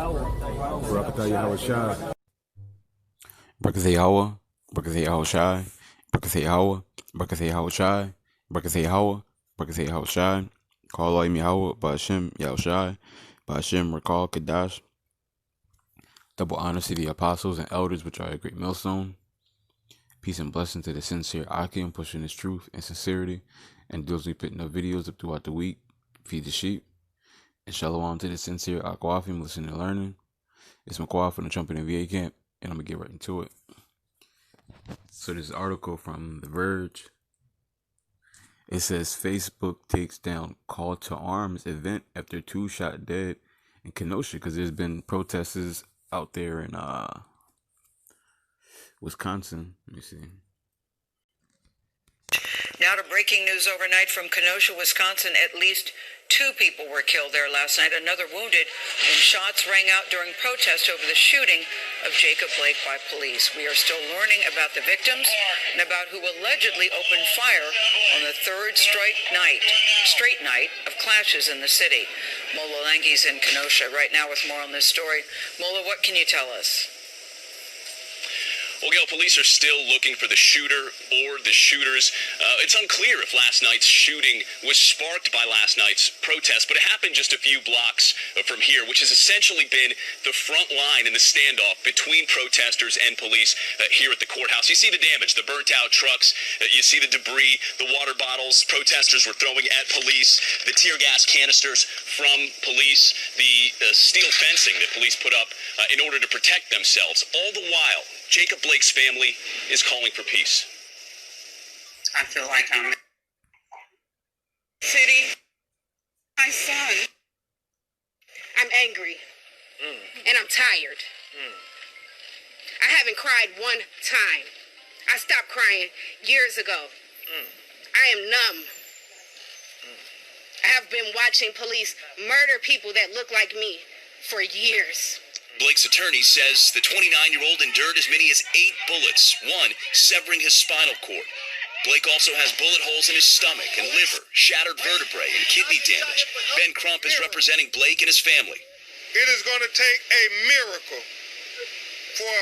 Barakatah Yahweh Shai. Barakatah Yahweh, Barakatah Yahweh Shai, Barakatah Yahweh, Barakatah Yahweh Shai, Barakatah Yahweh, Barakatah Yahweh Shai, Call Elohim Yahweh, Ba'ashem Yahweh Shai, Ba'ashem Rakal Kadash. Double honor to the apostles and elders which are a great millstone. Peace and blessing to the sincere Akim pushing his truth and sincerity and diligently putting up videos up throughout the week. Feed the sheep. And shalom to the sincere Aquafim listening and learning. It's McQuarrie from the Trumpet and VA camp, and I'm going to get right into it. So this article from The Verge, it says Facebook takes down call to arms event after 2 shot dead in Kenosha, because there's been protesters out there in Wisconsin. Let me see. Now to breaking news overnight from Kenosha, Wisconsin. At least 2 people were killed there last night, another wounded, when shots rang out during protests over the shooting of Jacob Blake by police. We are still learning about the victims and about who allegedly opened fire on the third straight night of clashes in the city. Mola Langi's in Kenosha right now with more on this story. Mola, what can you tell us? Well, Gail, police are still looking for the shooter or the shooters. It's unclear if last night's shooting was sparked by last night's protest, but it happened just a few blocks from here, which has essentially been the front line in the standoff between protesters and police here at the courthouse. You see the damage, the burnt-out trucks, you see the debris, the water bottles protesters were throwing at police, the tear gas canisters from police, the steel fencing that police put up in order to protect themselves. All the while, Jacob Blake's family is calling for peace. I feel like I'm in the city. My son. I'm angry. And I'm tired. I haven't cried one time. I stopped crying years ago. I am numb. I have been watching police murder people that look like me for years. Blake's attorney says the 29-year-old endured as many as 8 bullets, one severing his spinal cord. Blake also has bullet holes in his stomach and liver, shattered vertebrae, and kidney damage. Ben Crump is representing Blake and his family. It is going to take a miracle for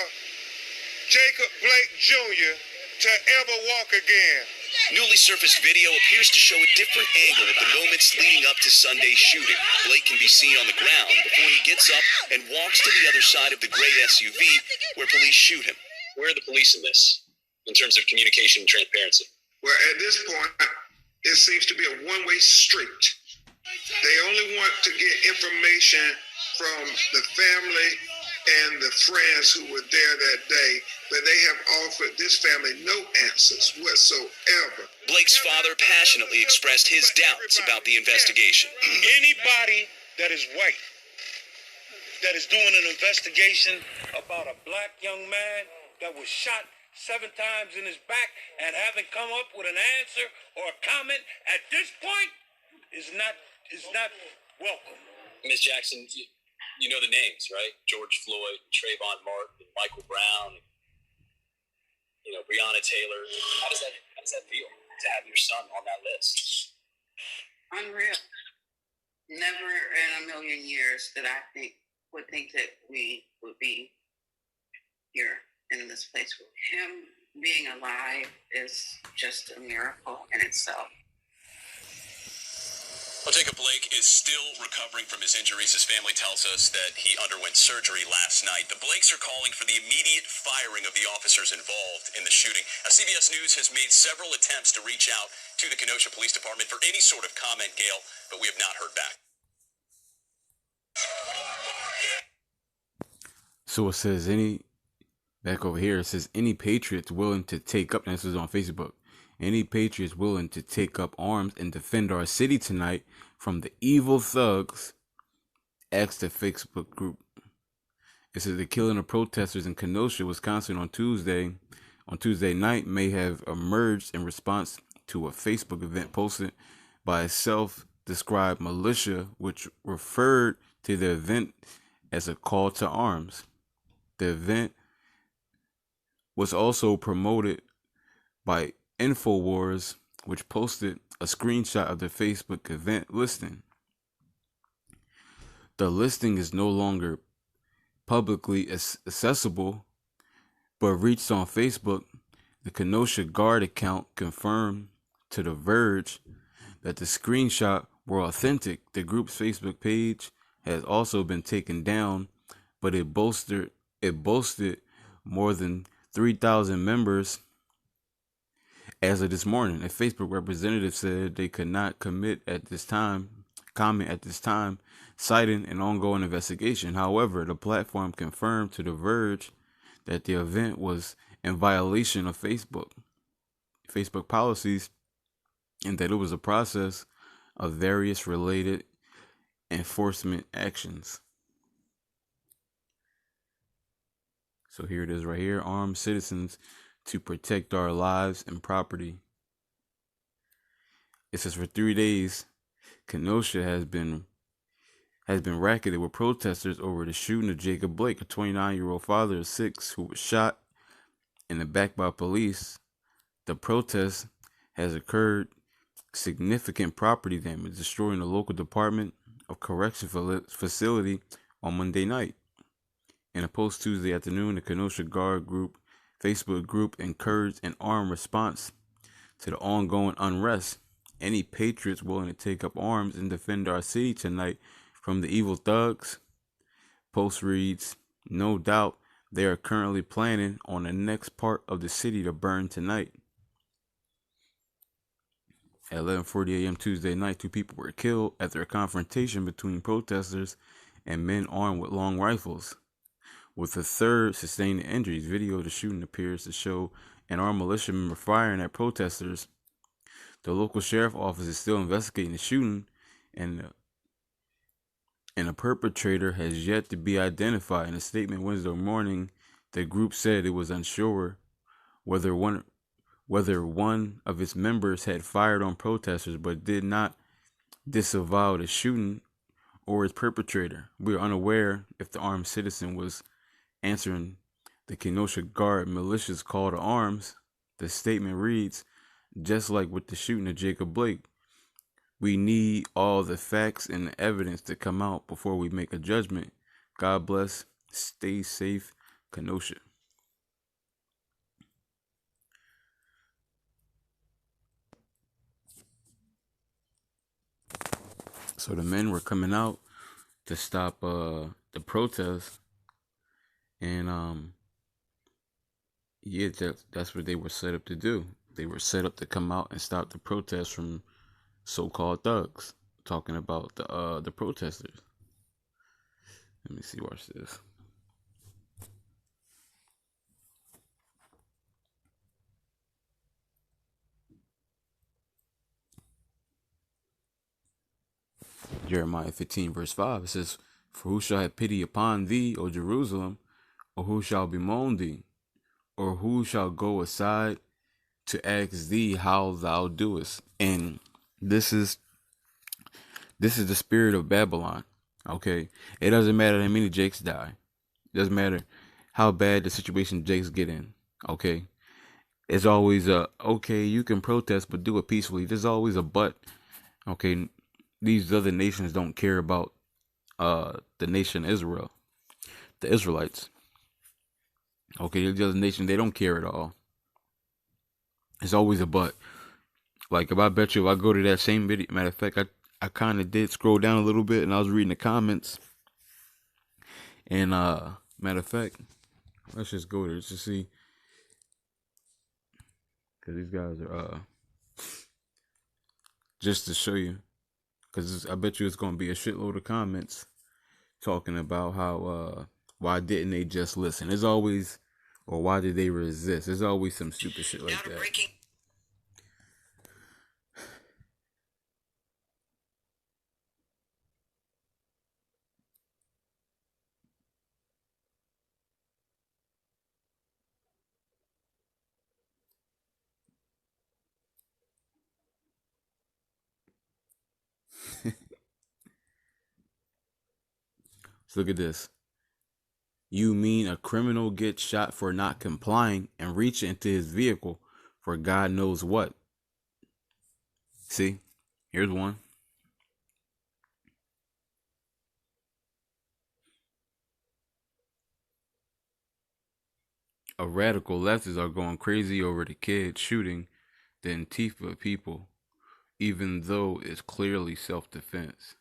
Jacob Blake Jr. to ever walk again. Newly surfaced video appears to show a different angle of the moments leading up to Sunday's shooting. Blake can be seen on the ground before he gets up and walks to the other side of the gray SUV where police shoot him. Where are the police in this, in terms of communication and transparency? Well, at this point, it seems to be a one-way street. They only want to get information from the family and the friends who were there that day, but they have offered this family no answers whatsoever. Blake's father passionately expressed his doubts about the investigation. Anybody that is white, that is doing an investigation about a black young man that was shot 7 times in his back and haven't come up with an answer or a comment at this point is not welcome. Ms. Jackson, you know the names, right? George Floyd, Trayvon Martin, Michael Brown, Breonna Taylor. How does that feel to have your son on that list? Unreal. Never in a million years that I would think that we would be here in this place. Him being alive is just a miracle in itself. Well, Jacob Blake is still recovering from his injuries. His family tells us that he underwent surgery last night. The Blakes are calling for the immediate firing of the officers involved in the shooting. Now, CBS News has made several attempts to reach out to the Kenosha Police Department for any sort of comment, Gail, but we have not heard back. So it says back over here, it says any patriots willing to take up, and this is on Facebook, any patriots willing to take up arms and defend our city tonight from the evil thugs, ask the Facebook group. It says the killing of protesters in Kenosha, Wisconsin on Tuesday night may have emerged in response to a Facebook event posted by a self-described militia, which referred to the event as a call to arms. The event was also promoted by InfoWars, which posted a screenshot of the Facebook event listing. The listing is no longer publicly accessible, but reached on Facebook. The Kenosha Guard account confirmed to The Verge that the screenshot were authentic. The group's Facebook page has also been taken down, but it boasted more than 3,000 members as of this morning. A Facebook representative said they could not comment at this time, citing an ongoing investigation. However, the platform confirmed to The Verge that the event was in violation of Facebook policies, and that it was a process of various related enforcement actions. So here it is right here. Armed citizens to protect our lives and property. It says for 3 days, Kenosha has been racketed with protesters over the shooting of Jacob Blake, a 29-year-old father of 6 who was shot in the back by police. The protest has occurred significant property damage, destroying the local Department of Correction facility on Monday night. In a post Tuesday afternoon, the Kenosha Guard group Facebook group encouraged an armed response to the ongoing unrest. Any patriots willing to take up arms and defend our city tonight from the evil thugs? Post reads, no doubt they are currently planning on the next part of the city to burn tonight. At 11:40 a.m. Tuesday night, 2 people were killed after a confrontation between protesters and men armed with long rifles, with a third sustaining injuries. Video of the shooting appears to show an armed militia member firing at protesters. The local sheriff office is still investigating the shooting, and a perpetrator has yet to be identified. In a statement Wednesday morning, the group said it was unsure whether one of its members had fired on protesters, but did not disavow the shooting or its perpetrator. We are unaware if the armed citizen was answering the Kenosha Guard militia's call to arms. The statement reads, just like with the shooting of Jacob Blake, we need all the facts and the evidence to come out before we make a judgment. God bless. Stay safe, Kenosha. So the men were coming out to stop the protest, and yeah, that's what they were set up to do. They were set up to come out and stop the protest from so-called thugs. Talking about the protesters. Let me see. Watch this. Jeremiah 15 verse 5. It says, "For who shall have pity upon thee, O Jerusalem, or who shall bemoan thee, or who shall go aside to ask thee how thou doest?" And this is the spirit of Babylon. Okay, it doesn't matter how many Jakes die. It doesn't matter how bad the situation Jakes get in. Okay, it's always okay. You can protest, but do it peacefully. There's always a but. Okay, these other nations don't care about the nation Israel, the Israelites. Okay, the other nation, they don't care at all. It's always a but. Like, if I bet you if I go to that same video, matter of fact, I kind of did scroll down a little bit and I was reading the comments. And matter of fact, let's just go there just to see, because these guys are just to show you, because I bet you it's gonna be a shitload of comments talking about how why didn't they just listen? There's always, or why did they resist? There's always some stupid shit like that. So look at this. You mean a criminal gets shot for not complying and reaching into his vehicle for God knows what? See, here's one. A radical leftists are going crazy over the kid shooting the Antifa people, even though it's clearly self-defense.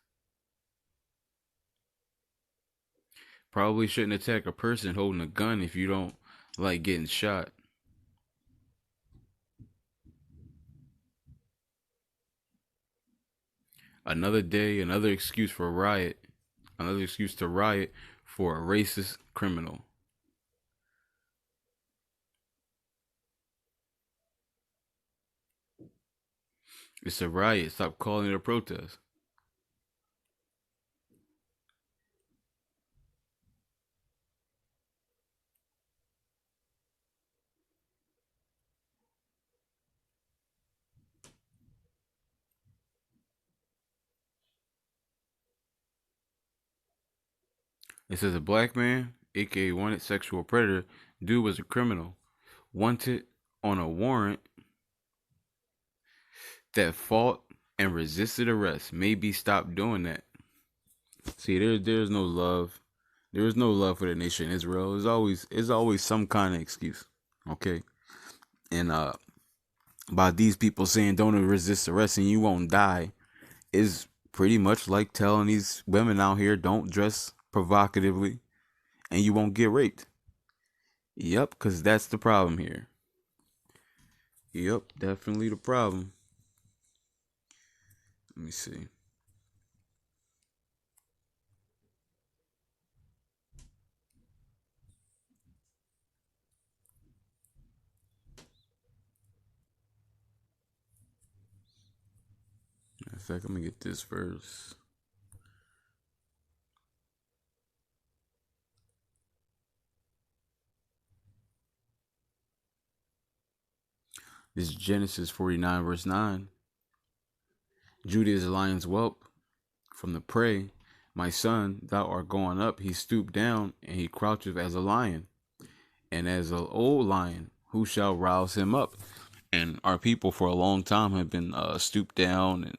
Probably shouldn't attack a person holding a gun if you don't like getting shot. Another day, another excuse for riot. Another excuse to riot for a racist criminal. It's a riot. Stop calling it a protest. It says a black man, aka wanted sexual predator, dude was a criminal, wanted on a warrant that fought and resisted arrest. Maybe stop doing that. See, there's no love. There is no love for the nation Israel. There's always some kind of excuse. Okay? And by these people saying don't resist arrest and you won't die is pretty much like telling these women out here don't dress provocatively and you won't get raped. Yep, because that's the problem here. Yep, definitely the problem. Let me see. In fact, I'm gonna get this verse. This is Genesis 49, verse 9. Judah is a lion's whelp from the prey. My son, thou art going up. He stooped down, and he croucheth as a lion. And as an old lion, who shall rouse him up? And our people for a long time have been stooped down and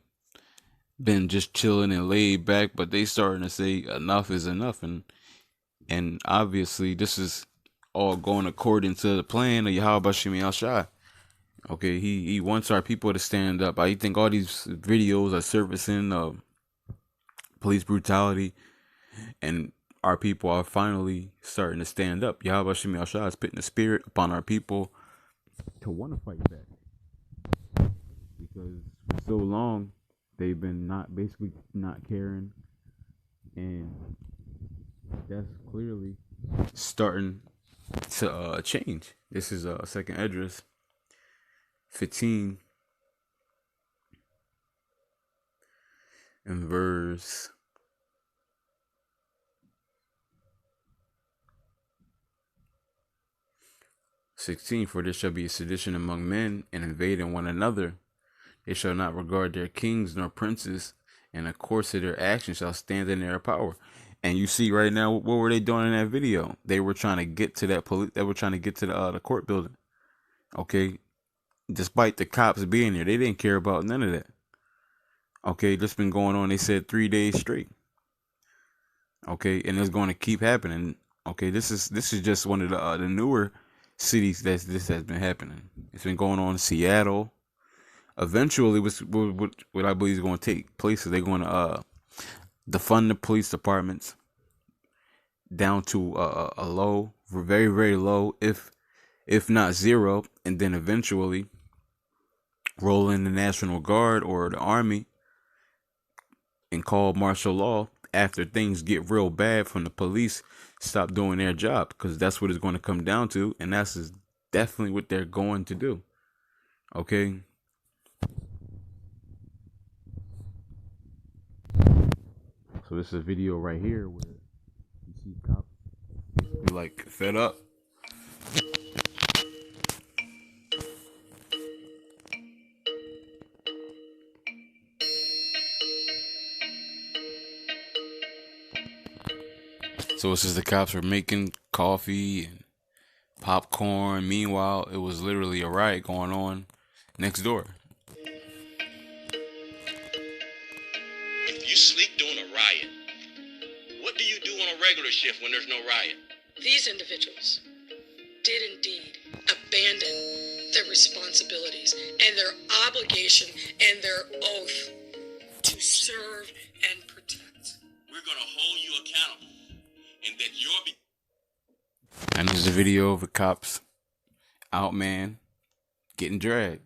been just chilling and laid back, but they starting to say enough is enough. And obviously this is all going according to the plan of Yahweh Shemi Al-Shai. Okay, he wants our people to stand up. I think all these videos are surfacing police brutality, and our people are finally starting to stand up. Yahweh Shemi Al-Shai is putting the spirit upon our people to want to fight back. Because for so long, they've been basically not caring, and that's clearly starting to change. This is second Esdras 15 and verse 16. For there shall be a sedition among men, and invading one another. They shall not regard their kings nor princes, and the course of their actions shall stand in their power. And you see right now, what were they doing in that video? They were trying to get to that police. They were trying to get to the court building. Okay, despite the cops being there, they didn't care about none of that. Okay, this been going on. They said 3 days straight. Okay, and it's going to keep happening. Okay, this is just one of the newer cities that this has been happening. It's been going on in Seattle. Eventually, what I believe is going to take place is they're going to defund the police departments down to a low, very very low, if not zero, and then eventually roll in the National Guard or the Army and call martial law after things get real bad from the police stop doing their job, because that's what it's going to come down to, and that's definitely what they're going to do. Okay. So this is a video right here where you see cops basically like fed up. So this is the cops were making coffee and popcorn. Meanwhile, it was literally a riot going on next door. You sleep during a riot. What do you do on a regular shift when there's no riot? These individuals did indeed abandon their responsibilities and their obligation and their oath to serve and protect. We're going to hold you accountable, and that your And there's a video of the cops out, man, getting dragged.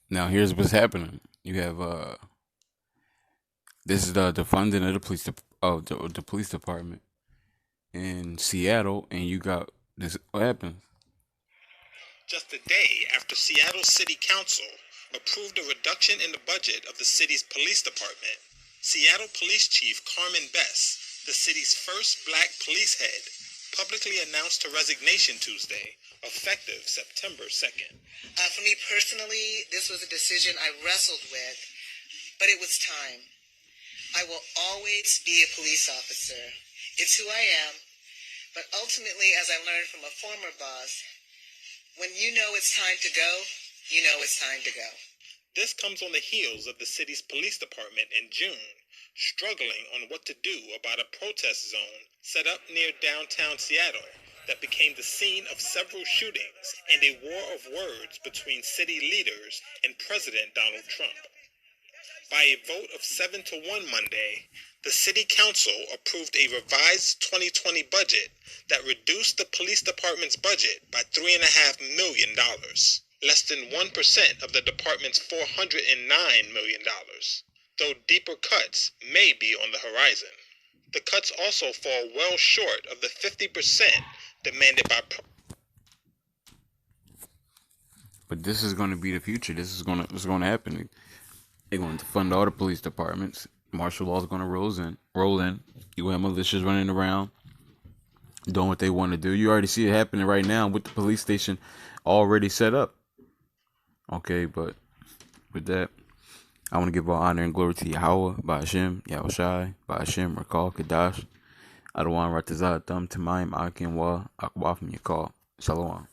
Now here's what's happening. You have this is the funding of the police department in Seattle, and you got this. What happens? Just a day after Seattle City Council approved a reduction in the budget of the city's police department, Seattle Police Chief Carmen Bess, the city's first black police head, publicly announced her resignation Tuesday, effective September 2nd. For me personally, this was a decision I wrestled with, but it was time. I will always be a police officer. It's who I am, but ultimately, as I learned from a former boss, when you know it's time to go, you know it's time to go. This comes on the heels of the city's police department in June struggling on what to do about a protest zone set up near downtown Seattle that became the scene of several shootings and a war of words between city leaders and President Donald Trump. By a vote of 7-1 Monday, the City Council approved a revised 2020 budget that reduced the police department's budget by $3.5 million, less than 1% of the department's $409 million, though deeper cuts may be on the horizon. The cuts also fall well short of the 50% demanded by... But this is going to be the future. This is going to happen. They're going to fund all the police departments. Martial law is going to roll in. You have militias running around doing what they want to do. You already see it happening right now with the police station already set up. Okay, but with that, I want to give all honor and glory to Yahweh, Ba'ashem, Yahushai, Ba'ashem, Rakal, Kadash, Adawan, Ratazah, Thumb, Tamaim, Akin, Wa, Akwaf, Yakal. Shalom.